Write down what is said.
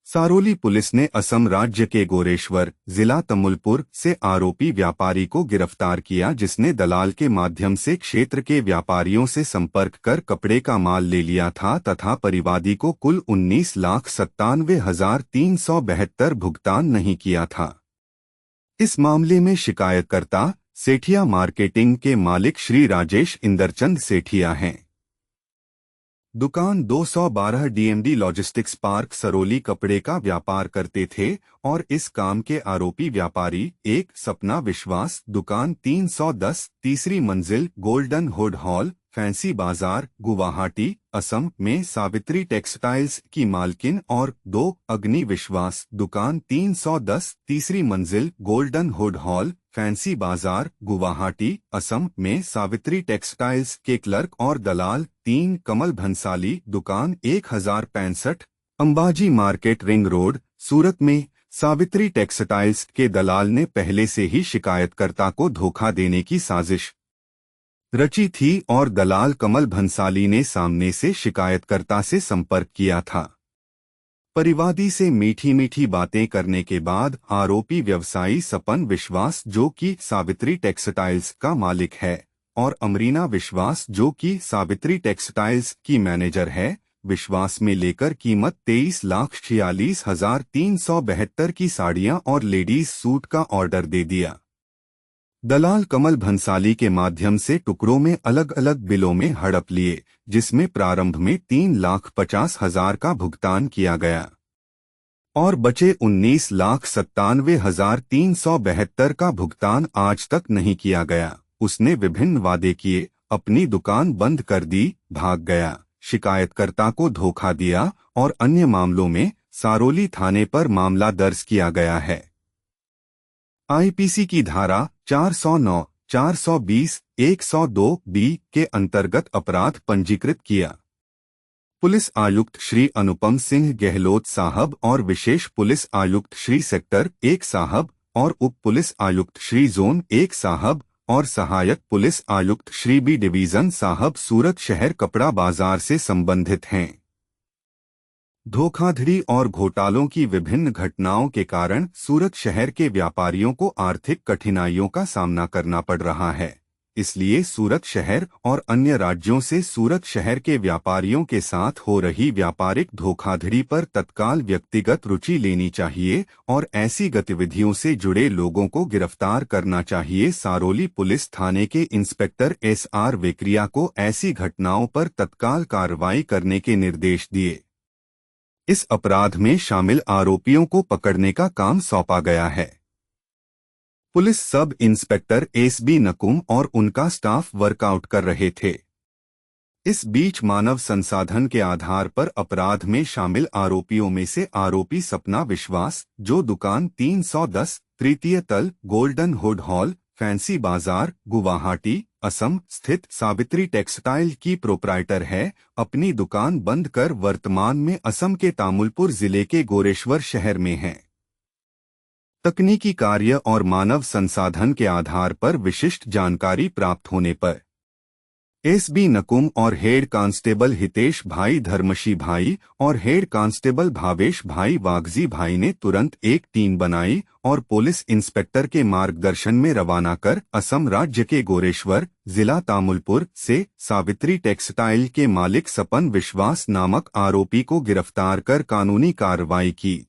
Saroli police ने असम राज्य के गोरेश्वर जिला तमुलपुर से आरोपी व्यापारी को गिरफ्तार किया, जिसने दलाल के माध्यम से क्षेत्र के व्यापारियों से संपर्क कर कपड़े का माल ले लिया था तथा परिवादी को कुल 19,97,372 भुगतान नहीं किया था। इस मामले में शिकायतकर्ता सेठिया मार्केटिंग के मालिक श्री राजेश इंदरचंद सेठिया हैं। दुकान 212 डीएमडी लॉजिस्टिक्स पार्क सरोली कपड़े का व्यापार करते थे और इस काम के आरोपी व्यापारी एक सपना विश्वास दुकान 310 तीसरी मंजिल गोल्डन हुड हॉल फैंसी बाजार गुवाहाटी असम में सावित्री टेक्सटाइल्स की मालकिन और 2 अग्नि विश्वास दुकान 310 तीसरी मंजिल गोल्डन हुड हॉल फैंसी बाजार गुवाहाटी असम में सावित्री टेक्सटाइल्स के क्लर्क और दलाल 3 कमल भंसाली दुकान 1065 अंबाजी मार्केट रिंग रोड सूरत में सावित्री टेक्सटाइल्स के दलाल ने पहले से ही शिकायतकर्ता को धोखा देने की साजिश रची थी और दलाल कमल भंसाली ने सामने से शिकायतकर्ता से संपर्क किया था। परिवादी से मीठी मीठी बातें करने के बाद आरोपी व्यवसायी सपन विश्वास जो कि सावित्री टेक्सटाइल्स का मालिक है और अमरीना विश्वास जो कि सावित्री टेक्सटाइल्स की मैनेजर है, विश्वास में लेकर कीमत 23,46,372 की साड़ियां और लेडीज सूट का ऑर्डर दे दिया। दलाल कमल भंसाली के माध्यम से टुकड़ों में अलग अलग बिलों में हड़प लिए, जिसमें प्रारंभ में 3,50,000 का भुगतान किया गया और बचे 19,97,372 का भुगतान आज तक नहीं किया गया। उसने विभिन्न वादे किए, अपनी दुकान बंद कर दी, भाग गया, शिकायतकर्ता को धोखा दिया और अन्य मामलों में सारोली थाने पर मामला दर्ज किया गया है। आईपीसी की धारा 409, 420, 102 बी के अंतर्गत अपराध पंजीकृत किया। पुलिस आयुक्त श्री अनुपम सिंह गहलोत साहब और विशेष पुलिस आयुक्त श्री सेक्टर 1 साहब और उप पुलिस आयुक्त श्री जोन 1 साहब और सहायक पुलिस आयुक्त श्री बी डिवीजन साहब सूरत शहर कपड़ा बाजार से संबंधित हैं। धोखाधड़ी और घोटालों की विभिन्न घटनाओं के कारण सूरत शहर के व्यापारियों को आर्थिक कठिनाइयों का सामना करना पड़ रहा है। इसलिए सूरत शहर और अन्य राज्यों से सूरत शहर के व्यापारियों के साथ हो रही व्यापारिक धोखाधड़ी पर तत्काल व्यक्तिगत रुचि लेनी चाहिए और ऐसी गतिविधियों से जुड़े लोगों को गिरफ्तार करना चाहिए। सारोली पुलिस थाने के इंस्पेक्टर SR वेकरिया को ऐसी घटनाओं पर तत्काल कार्रवाई करने के निर्देश दिए। इस अपराध में शामिल आरोपियों को पकड़ने का काम सौंपा गया है। पुलिस सब इंस्पेक्टर SB नकुम और उनका स्टाफ वर्कआउट कर रहे थे। इस बीच मानव संसाधन के आधार पर अपराध में शामिल आरोपियों में से आरोपी सपना विश्वास, जो दुकान 310 तृतीय तल गोल्डन हुड हॉल फैंसी बाजार गुवाहाटी असम स्थित सावित्री टेक्सटाइल की प्रोप्राइटर है, अपनी दुकान बंद कर वर्तमान में असम के तामुलपुर जिले के गोरेश्वर शहर में है। तकनीकी कार्य और मानव संसाधन के आधार पर विशिष्ट जानकारी प्राप्त होने पर SB नकुम और हेड कांस्टेबल हितेश भाई धर्मशी भाई और हेड कांस्टेबल भावेश भाई वागजी भाई ने तुरंत एक टीम बनाई और पुलिस इंस्पेक्टर के मार्गदर्शन में रवाना कर असम राज्य के गोरेश्वर जिला तामुलपुर से सावित्री टेक्सटाइल के मालिक सपन विश्वास नामक आरोपी को गिरफ्तार कर कानूनी कार्रवाई की।